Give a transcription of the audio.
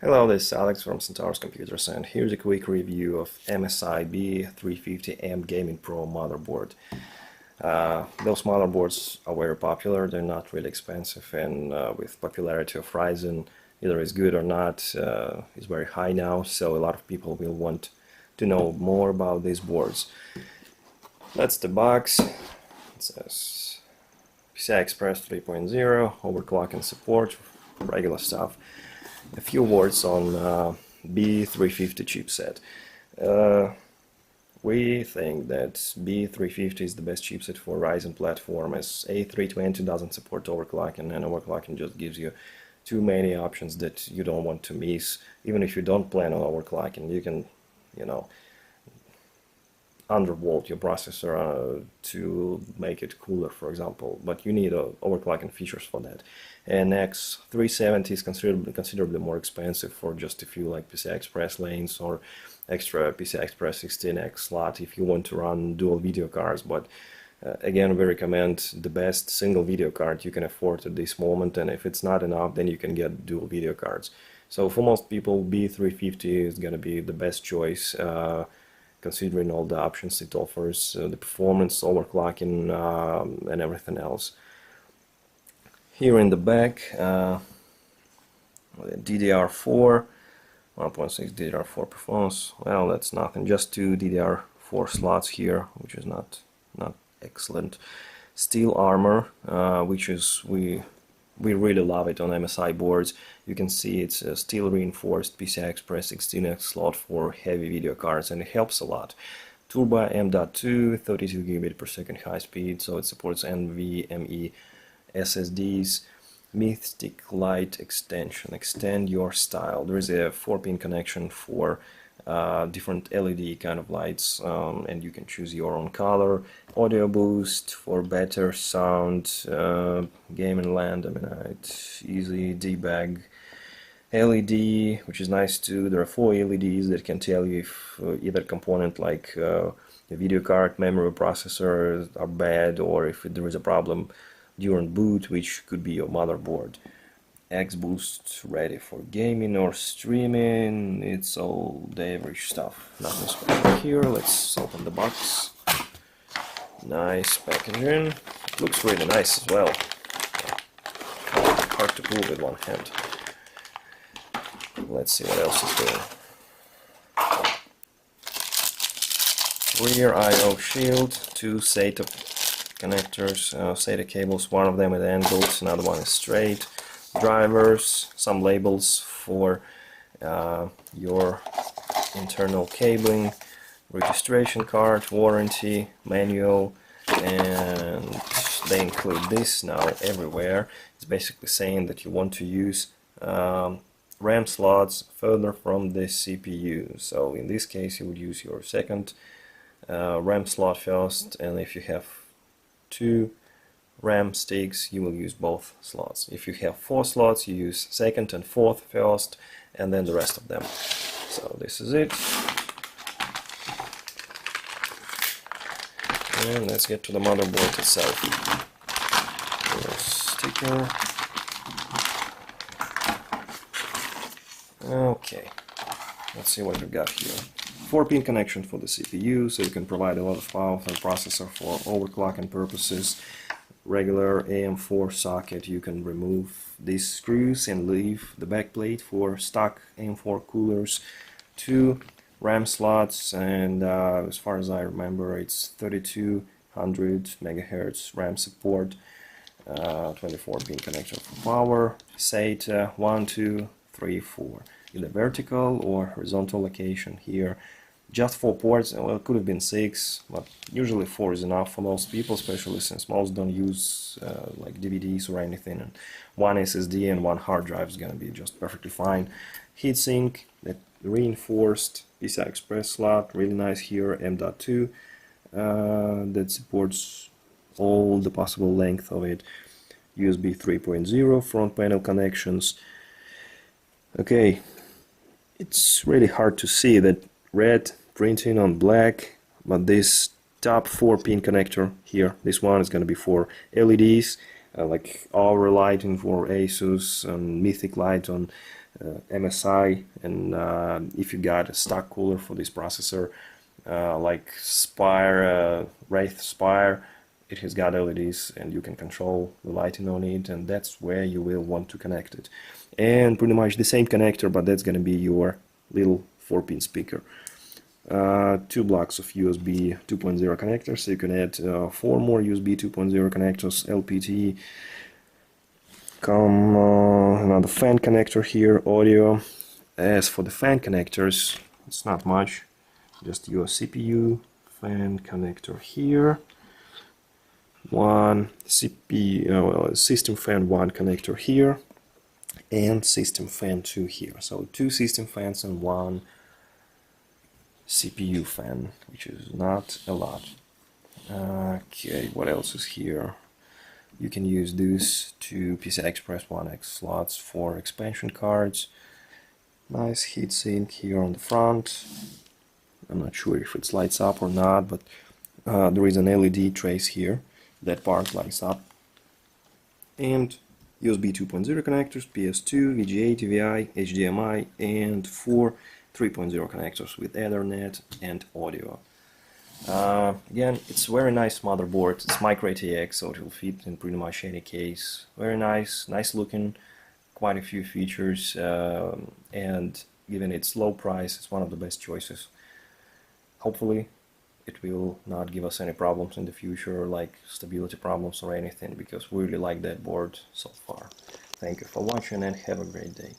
Hello, this is Alex from Centaurus Computers, and here's a quick review of MSI B350M Gaming Pro motherboard. Those motherboards are very popular, they're not really expensive, and with popularity of Ryzen, either it's good or not, is very high now, so a lot of people will want to know more about these boards. That's the box. It says PCI Express 3.0, overclocking support, regular stuff. A few words on B350 chipset. We think that B350 is the best chipset for Ryzen platform, as A320 doesn't support overclocking, and overclocking just gives you too many options that you don't want to miss. Even if you don't plan on overclocking, you can, undervolt your processor to make it cooler, for example, but you need overclocking features for that. And X370 is considerably more expensive for just a few like PCI Express lanes or extra PCI Express 16X slot if you want to run dual video cards. But again, we recommend the best single video card you can afford at this moment, and if it's not enough, then you can get dual video cards. So for most people, B350 is going to be the best choice, considering all the options it offers, the performance, overclocking, and everything else. Here in the back, DDR4, 1.6 DDR4 performance. Well, that's nothing, just two DDR4 slots here, which is not excellent. Steel armor, which is we really love it on MSI boards. You can see it's a steel reinforced PCI Express 16X slot for heavy video cards, and it helps a lot. Turbo M.2, 32 gigabit per second high speed, so it supports NVMe SSDs. Mystic light extension, extend your style. There is a 4-pin connection for different LED kind of lights, and you can choose your own color. Audio boost for better sound, gaming land, it's easy debug. LED, which is nice too. There are 4 LEDs that can tell you if either component like the video card, memory, processor are bad, or if there is a problem during boot, which could be your motherboard. X-Boost ready for gaming or streaming. It's all the average stuff, nothing special here. Let's open the box. Nice packaging. It looks really nice as well. Hard to pull with one hand. Let's see what else is there. Rear I/O shield, 2 SATA connectors, SATA cables, one of them at angles, another one is straight. Drivers, some labels for your internal cabling, registration card, warranty, manual, and they include this now everywhere. It's basically saying that you want to use RAM slots further from the CPU. So in this case you would use your second RAM slot first, and if you have 2 RAM sticks, you will use both slots. If you have 4 slots, you use second and fourth first, and then the rest of them. So this is it. And let's get to the motherboard itself. Here's sticker. Okay, let's see what we've got here. 4-pin connection for the CPU, so you can provide a lot of power for the processor for overclocking purposes. Regular AM4 socket, you can remove these screws and leave the backplate for stock AM4 coolers. 2 RAM slots, and as far as I remember, it's 3200 MHz RAM support. 24-pin connector for power. SATA 1, 2, 3, 4. Either vertical or horizontal location here. Just 4 ports, well, it could have been 6, but usually 4 is enough for most people, especially since most don't use like DVDs or anything, and 1 SSD and 1 hard drive is going to be just perfectly fine. Heatsink, that reinforced PCI Express slot, really nice here, M.2, that supports all the possible length of it. USB 3.0 front panel connections. Okay, it's really hard to see that red printing on black, but this top 4-pin connector here, this one is going to be for LEDs, like Aura lighting for Asus and Mythic light on MSI, and if you got a stock cooler for this processor, like Spire, Wraith Spire, it has got LEDs and you can control the lighting on it, and that's where you will want to connect it. And pretty much the same connector, but that's gonna be your little 4-pin speaker. 2 blocks of USB 2.0 connectors, so you can add 4 more USB 2.0 connectors, LPT, another fan connector here, audio. As for the fan connectors, it's not much, just your CPU fan connector here, one CPU, system fan 1 connector here, and system fan 2 here. So 2 system fans and 1 CPU fan, which is not a lot. Okay, what else is here? You can use these 2 PCI Express 1X slots for expansion cards. Nice heatsink here on the front. I'm not sure if it lights up or not, but there is an LED trace here. That part lights up. And USB 2.0 connectors, PS2, VGA, TVI, HDMI, and 4 3.0 connectors with Ethernet and audio. Again, it's a very nice motherboard. It's micro ATX, so it will fit in pretty much any case. Very nice, nice looking, quite a few features, and given its low price, it's one of the best choices. Hopefully, it will not give us any problems in the future, like stability problems or anything, because we really like that board so far. Thank you for watching and have a great day.